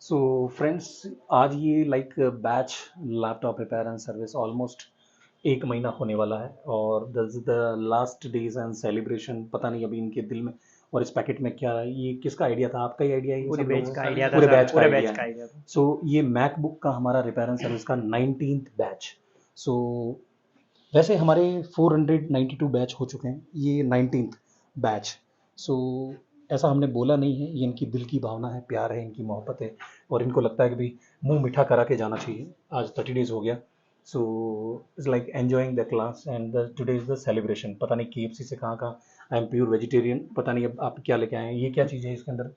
So friends, आज ये like batch laptop repair and service almost एक महीना होने वाला है और this is the last days and celebration. पता नहीं अभी इनके दिल में और इस पैकेट में क्या है। ये किसका आइडिया था? आपका ही आइडिया है? ये पूरे सब बैच लोगों का का आइडिया था पूरे सर, बैच का पूरे आइडिया बैच का है। आइडिया था। सो ये मैकबुक का हमारा रिपेयर एंड सर्विस का 19th बैच। सो वैसे हमारे 492 बैच हो चुके हैं, ये 19th बैच। सो ऐसा हमने बोला नहीं है, ये इनकी दिल की भावना है, प्यार है, इनकी मोहब्बत है और इनको लगता है कि भाई मुंह मीठा करा के जाना चाहिए। आज 30 डेज हो गया। So it's like enjoying the class and the today is the celebration. पता नहीं KFC से कहाँ कहाँ। I am pure vegetarian. पता नहीं अब आप क्या लेके आए हैं। ये क्या चीज़ है इसके अंदर?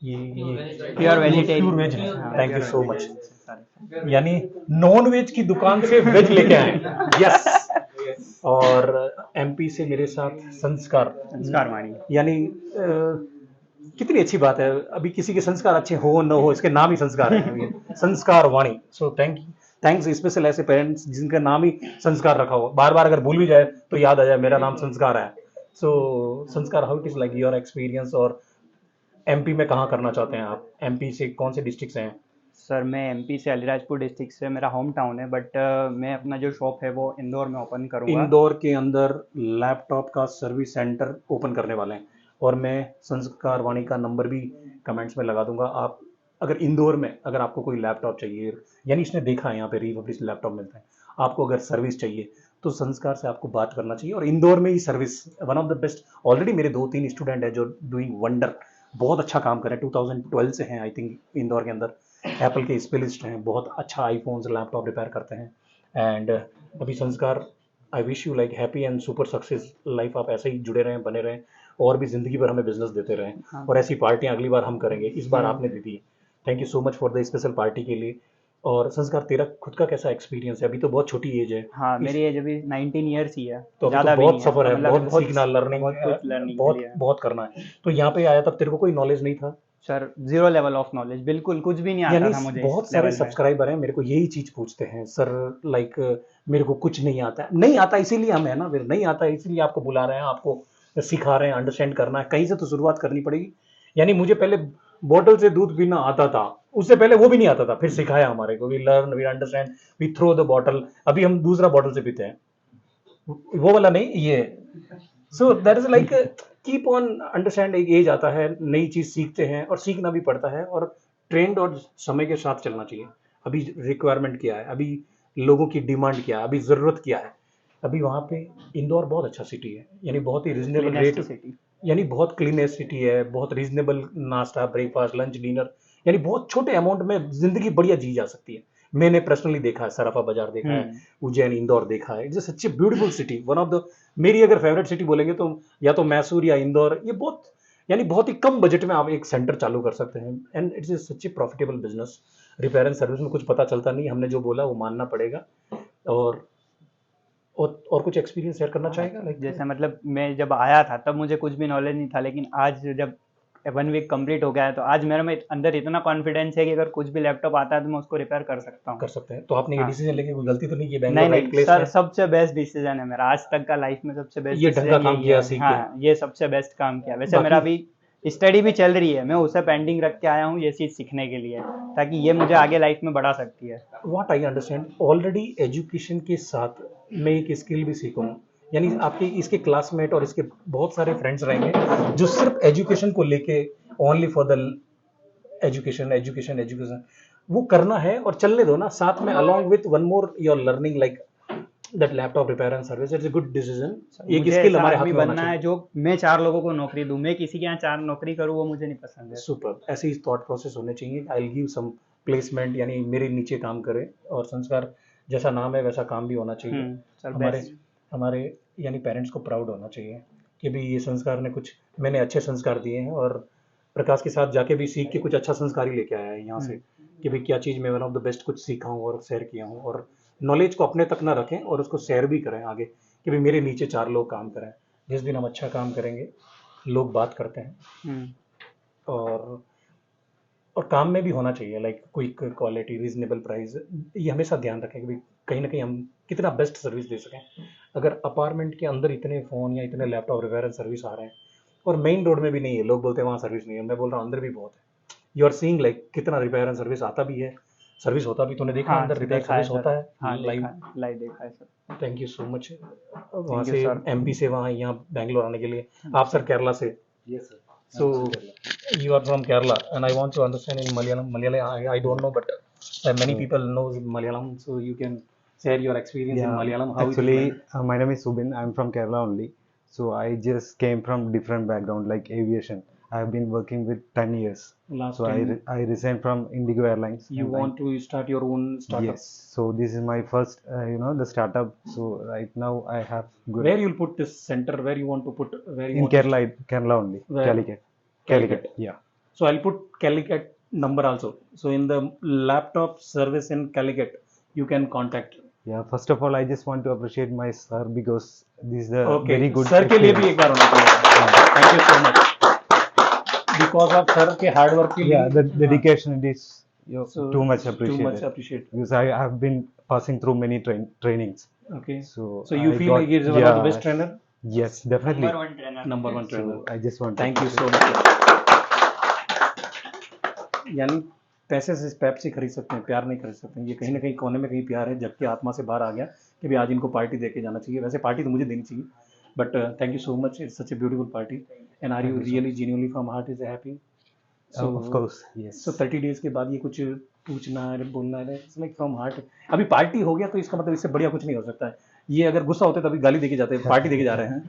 ये प्योर प्योर वेज वेजिटेरियन, है। हाँ thank you pure so much. Vegetarian से सारे। यानी नॉन वेज की दुकान से वेज लेके आए। यस। और MP से मेरे साथ संस्कार। संस्कार वाणी। यानी कितनी अच्छी बात है। अभी किसी के संस्कार अच्छे हो न हो, इसके नाम ही संस्कार है अभी। संस्कार वाणी। सो थैंक्स स्पेशल ऐसे पेरेंट्स जिनका नाम ही संस्कार रखा हो। बार बार अगर भूल भी जाए तो याद आ जाए मेरा नाम संस्कार है। सो संस्कार, how it is like your experience? और MP में कहाँ करना चाहते हैं आप? MP से कौन से डिस्ट्रिक्ट से हैं? सर मैं एमपी से अलीराजपुर डिस्ट्रिक्ट से, मेरा होम टाउन है, बट मैं अपना जो शॉप है वो इंदौर में ओपन करूँगा। इंदौर के अंदर लैपटॉप का सर्विस सेंटर ओपन करने वाले हैं और मैं संस्कार वाणी का नंबर भी कमेंट्स में लगा दूंगा। आप अगर इंदौर में अगर आपको कोई लैपटॉप चाहिए, यानी इसने देखा है यहाँ पे रिफर्बिश्ड लैपटॉप मिलते हैं, आपको अगर सर्विस चाहिए तो संस्कार से आपको बात करना चाहिए। और इंदौर में ही service one of the best. Already मेरे 2-3 स्टूडेंट हैं जो डूइंग वंडर, बहुत अच्छा काम कर रहे हैं। 2012 से हैं आई थिंक इंदौर के अंदर। एप्पल के स्पेलिस्ट हैं, बहुत अच्छा आईफोन्स लैपटॉप रिपेयर करते हैं। एंड अभी संस्कार, I wish you like happy and super success life. आप ऐसे ही जुड़े रहें, बने रहें और भी ज़िंदगी भर हमें बिजनेस देते रहें। हाँ। और ऐसी पार्टियां अगली बार हम करेंगे, इस बार आपने दे दी। Thank you so much for the special party के लिए। और संस्कार, तेरा खुद का कैसा एक्सपीरियंस है? अभी तो बहुत छोटी एज है हाँ, इस, मेरी एज अभी 19 ईयर्स ही है, तो अभी तो ज़्यादा भी नहीं बहुत है, सफ़र तो है, मतलब अभी बहुत बहुत सीखना, लर्निंग, बहुत कुछ लर्निंग के बहुत लिए है। बहुत करना है। तो यहाँ पे आया तब तेरे को कोई नॉलेज नहीं था? Sir zero level of knowledge, बिल्कुल कुछ भी नहीं आता यानी था मुझे इस बहुत सारे लेवल में। सब्सक्राइबर हैं मेरे को यही चीज पूछते हैं, सर लाइक मेरे को कुछ नहीं आता है। नहीं आता इसीलिए हम है ना, फिर नहीं आता इसीलिए आपको बुला रहे हैं, आपको सिखा रहे हैं। अंडरस्टैंड करना है, कहीं से तो शुरुआत करनी पड़ेगी। यानी मुझे पहले बोतल से दूध पीना आता था, उससे पहले वो भी नहीं आता था, फिर सिखाया हमारे को। We learn, we understand, we throw the bottle. अभी हम दूसरा बॉटल से पीते हैं, वो वाला नहीं, ये। So that is like keep on understand. एक एज आता है, नई चीज सीखते हैं और सीखना भी पड़ता है और ट्रेंड और समय के साथ चलना चाहिए। अभी रिक्वायरमेंट क्या है, अभी लोगों की डिमांड क्या है, अभी ज़रूरत क्या है। अभी वहाँ पे इंदौर बहुत अच्छा सिटी है, यानी बहुत ही रिजनेबल क्लीनेस्ट रेट। सिटी। यानी बहुत क्लीनेस्ट सिटी है, बहुत रीजनेबल नाश्ता, ब्रेकफास्ट, लंच, डिनर। यानी बहुत छोटे अमाउंट में जिंदगी बढ़िया जी जा सकती है। मैंने पर्सनली देखा है, सराफा बाजार देखा है, हम्म। उज्जैन, इंदौर देखा है। It's such a beautiful city, one of the, मेरी अगर फेवरेट सिटी बोलेंगे तो या तो मैसूर या इंदौर। ये बहुत, यानी बहुत ही कम बजट में आप एक सेंटर चालू कर सकते हैं and it's such A profitable business. Repair and service में कुछ पता चलता नहीं, हमने जो बोला वो मानना पड़ेगा। और और कुछ एक्सपीरियंस शेयर करना चाहेगा लाइक? जैसे मतलब मैं जब आया था तब मुझे कुछ भी नॉलेज नहीं था, लेकिन आज जब 1 वीक कंप्लीट हो गया है तो आज मेरे में अंदर इतना कॉन्फिडेंस है कि अगर कुछ भी लैपटॉप आता है तो मैं उसको रिपेयर कर सकता हूँ। कर सकते हैं। तो आपने ये हाँ। डिसीजन लेके कोई गलती तो नहीं की? नहीं बैंगलोर राइट नहीं प्लेस सर, में सबसे बेस्ट डिसीजन है मेरा आज तक का लाइफ में, सबसे बेस्ट ये ढंग का डिसीजन काम यही किया, है। सीख गया। हाँ, ये सबसे बेस्ट काम किया। वैसे मेरा बाकी अभी स्टडी भी चल रही है, मैं उसे पेंडिंग रख के आया हूँ ये चीज़ सीखने के लिए, ताकि ये मुझे आगे लाइफ में बढ़ा सकती है। What I understand, already education के साथ मैं एक स्किल भी सीखूँ। यानी आपके इसके क्लासमेट और इसके बहुत सारे फ्रेंड्स रहेंगे जो सिर्फ एजुकेशन को लेके, only for the education education education, वो करना है और चलने दो ना साथ में, along with one more your learning like that laptop repair and service. It's a good decision. एक मुझे स्किल ऐसा हमारे हाथ आदमी में होना बनना है चाहिए। जो मैं 4 लोगों को नौकरी दूं, मैं किसी के यहाँ 4 नौकरी करूँ वो मुझे नहीं पसंद है। सुपर, ऐसे ही थॉट प्रोसेस होने चाहिए। I will give some placement, यानी मेरे नीचे काम करे। और संस्कार जैसा नाम है वैसा काम भी होना चाहिए। सर हमारे बेस्ट। हमारे यानी पेरेंट्स को प्राउड होना चाहिए कि भाई ये संस्कार ने कुछ, मैंने अच्छे संस्कार दिए हैं। और प्रकाश के साथ जाके भी सीख के कुछ अच्छा संस्कार ही लेके आया है यहाँ से कि भाई क्या चीज़ मैं वन ऑफ द बेस्ट कुछ सीखा हूँ और शेयर किया हूँ। और नॉलेज को अपने तक ना रखें और उसको शेयर भी करें आगे कि भाई मेरे नीचे 4 लोग काम करें। जिस दिन हम अच्छा काम करेंगे लोग बात करते हैं। और काम में भी होना चाहिए like quick quality, reasonable price. ये हमेशा ध्यान रखें कि भाई कहीं ना कहीं हम कितना बेस्ट सर्विस दे सकें। अगर अपार्टमेंट के अंदर इतने फ़ोन या इतने लैपटॉप रिपेयर सर्विस आ रहे हैं और मेन रोड में भी नहीं है, लोग बोलते हैं वहाँ सर्विस नहीं है, मैं बोल रहा हूँ अंदर भी बहुत है। यू आर सीइंग लाइक कितना रिपेयर एंड सर्विस आता भी है, सर्विस होता भी, तूने देखा हाँ अंदर रिपेयर देखा है सर्विस सर, होता है हाँ लाइव? देखा, लाइव देखा है sir. Thank you so much वहाँ थैंक यू से सर। एमपी से वहाँ यहाँ बैंगलोर आने के लिए। आप सर केरला से? Yes, sir. So you are from Kerala, and I want to understand in Malayalam. Malayalam, I don't know, but many people know Malayalam, so you can share your experience in Yeah, Malayalam. How actually, it is my name is Subin. I'm from Kerala only. So I just came from different background like aviation. I have been working with 10 years. last So time I resigned from Indigo Airlines. you and want to start your own startup? Yes. So this is my first, the startup. So right now I have good Where you'll put this center? Where you want to put? Where you in want to Kerala, Kerala only. Where? Calicut. Calicut. Yeah. So I'll put Calicut number also. So in the laptop service in Calicut, you can contact. Yeah. First of all, I just want to appreciate my sir because this is the Okay. very good. Sir के लिए भी experience. एक बार होना पड़ेगा। Thank you so much. Because of sir के hard work के लिए Yeah, the dedication it is So, too much Too appreciated. much appreciated. Because I have been passing through many trainings. Okay. So you I feel got- like he is one of the best trainer? Yes, definitely. Number 1 trainer, Number one trainer. So I just want Thank to you so much. यानी पैसे से pipe से खरीद सकते हैं, प्यार नहीं खरीद सकते हैं। ये कहीं ना कहीं कोने में कहीं प्यार है, जबकि आत्मा से बाहर आ गया कि भी आज इनको पार्टी देके जाना चाहिए। वैसे पार्टी तो मुझे देनी चाहिए, but thank you so much, it's such a beautiful party and are you really genuinely from heart is happy? of course, yes. So 30 days के बाद ये कुछ पूछना है, बोलना है, इट्स लाइक फ्रॉम हार्ट। अभी पार्टी हो गया तो इसका मतलब इससे बढ़िया कुछ नहीं हो सकता है। ये अगर गुस्सा होते तभी गाली देके जाते हैं, पार्टी देके जा रहे हैं।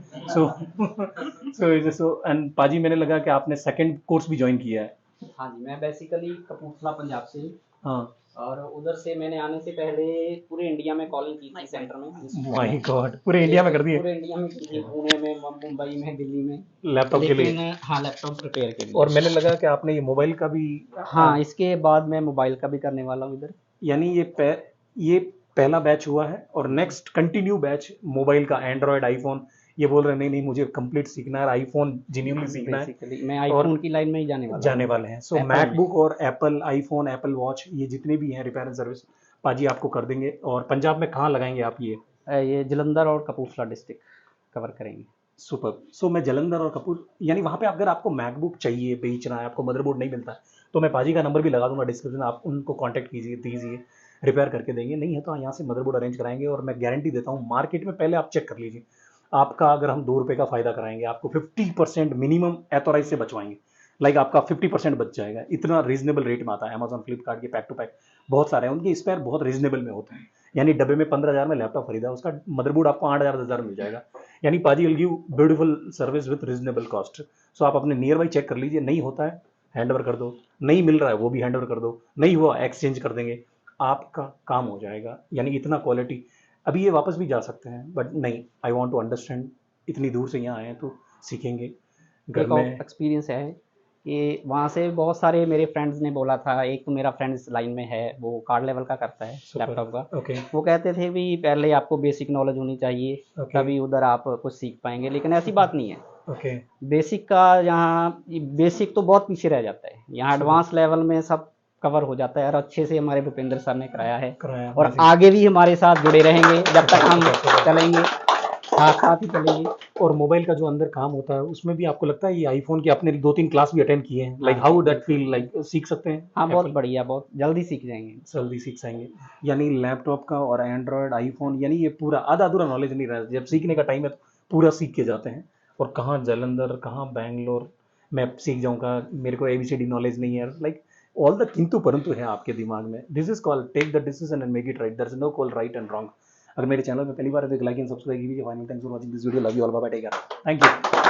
सो एंड पाजी, मैंने लगा कि आपने सेकंड कोर्स भी ज्वाइन किया है। हाँ जी, मैं बेसिकली कपूरथला पंजाब से हूँ हाँ, और उधर से मैंने आने से पहले पूरे इंडिया में कॉलिंग की थी सेंटर में। माय गॉड, पूरे इंडिया में कर दिए पूरे इंडिया में की थी, पुणे में, मुंबई में, दिल्ली में, लैपटॉप के लिए। लेकिन हाँ लैपटॉप रिपेयर के लिए। और मैंने लगा कि आपने ये मोबाइल का भी, हाँ, इसके बाद मैं मोबाइल का भी करने वाला हूँ इधर। यानी ये पहला बैच हुआ है और नेक्स्ट कंटिन्यू बैच मोबाइल का, एंड्रॉयड, आईफोन। ये बोल रहे हैं नहीं मुझे कंप्लीट सीखना है, आईफोन जेन्युइनली सीखना है, बेसिकली मैं आईफोन की लाइन में ही जाने वाला हैं। सो Apple मैकबुक और एप्पल आईफोन, एप्पल वॉच, ये जितने भी हैं रिपेयर एंड सर्विस पाजी आपको कर देंगे। और पंजाब में कहाँ लगाएंगे आप ये? ये जलंधर और कपूरथला डिस्ट्रिक्ट कवर करेंगे। सुपर। सो मैं जलंधर और कपूर, यानी वहाँ पे अगर आपको मैकबुक चाहिए, बेचना है, आपको मदरबोर्ड नहीं मिलता है, तो मैं पाजी का नंबर भी लगा दूंगा डिस्क्रिप्शन, आप उनको कांटेक्ट कीजिए, दीजिए, रिपेयर करके देंगे। नहीं है तो यहाँ से मदरबोर्ड अरेंज कराएंगे। और मैं गारंटी देता हूँ, मार्केट में पहले आप चेक कर लीजिए, आपका अगर हम 2 रुपये का फायदा कराएंगे, आपको 50% मिनिमम एथोराइज से बचवाएंगे। लाइक आपका 50% बच जाएगा। इतना रीजनेबल रेट में आता है। अमेजॉन, फ्लिपकार्ट के पैक टू पैक बहुत सारे हैं, उनके स्पेयर बहुत रीजनेबल में होते हैं। यानी डब्बे में 15,000 में लैपटॉप खरीदा, उसका मदरबोर्ड आपको 8,000 10,000 मिल जाएगा। यानी paaji will give beautiful service with reasonable cost. So आप अपने नियर बाई चेक कर लीजिए, नहीं होता है हैंड ओवर कर दो, नहीं मिल रहा है वो भी हैंड ओवर कर दो, नहीं हुआ एक्सचेंज कर देंगे, आपका काम हो जाएगा। यानी इतना क्वालिटी, अभी ये वापस भी जा सकते हैं, बट नहीं, आई वॉन्ट टू अंडरस्टैंड, इतनी दूर से यहाँ आए हैं तो सीखेंगे। घर एक और में एक्सपीरियंस है कि वहाँ से बहुत सारे मेरे फ्रेंड्स ने बोला था, एक तो मेरा फ्रेंड इस लाइन में है, वो कार्ड लेवल का करता है लैपटॉप का। ओके वो कहते थे भी पहले आपको बेसिक नॉलेज होनी चाहिए, Okay. तभी उधर आप कुछ सीख पाएंगे, लेकिन ऐसी बात नहीं है। ओके बेसिक का यहाँ, बेसिक तो बहुत पीछे रह जाता है, यहाँ एडवांस लेवल में सब कवर हो जाता है और अच्छे से हमारे भूपेंद्र सर ने कराया है कराया और amazing। आगे भी हमारे साथ जुड़े रहेंगे जब तक हम चलेंगे, साथ साथ ही चलेंगे। और मोबाइल का जो अंदर काम होता है उसमें भी आपको लगता है ये आईफोन की आपने 2-3 क्लास भी अटेंड किए हैं, like how that feel, like सीख सकते हैं? हाँ बहुत बढ़िया, बहुत जल्दी सीख जाएंगे। जल्दी सीख जाएंगे। यानी लैपटॉप का और एंड्रॉयड, आईफोन, यानी ये पूरा आधा अधूरा नॉलेज नहीं रहा। जब सीखने का टाइम है तो पूरा सीख के जाते हैं। और कहाँ जलंधर, कहाँ बैंगलोर मैं सीख जाऊँगा, मेरे को ABCD नॉलेज नहीं है। लाइक ऑल द किंतु परंतु है आपके दिमाग में। This is called take the decision and make it right. There is no call right and wrong. अगर मेरे चैनल में पहली बार है तो लाइक एंड सब्सक्राइब कीजिए। Final thanks for watching this video. Love you all, bye bye, take care, thank you.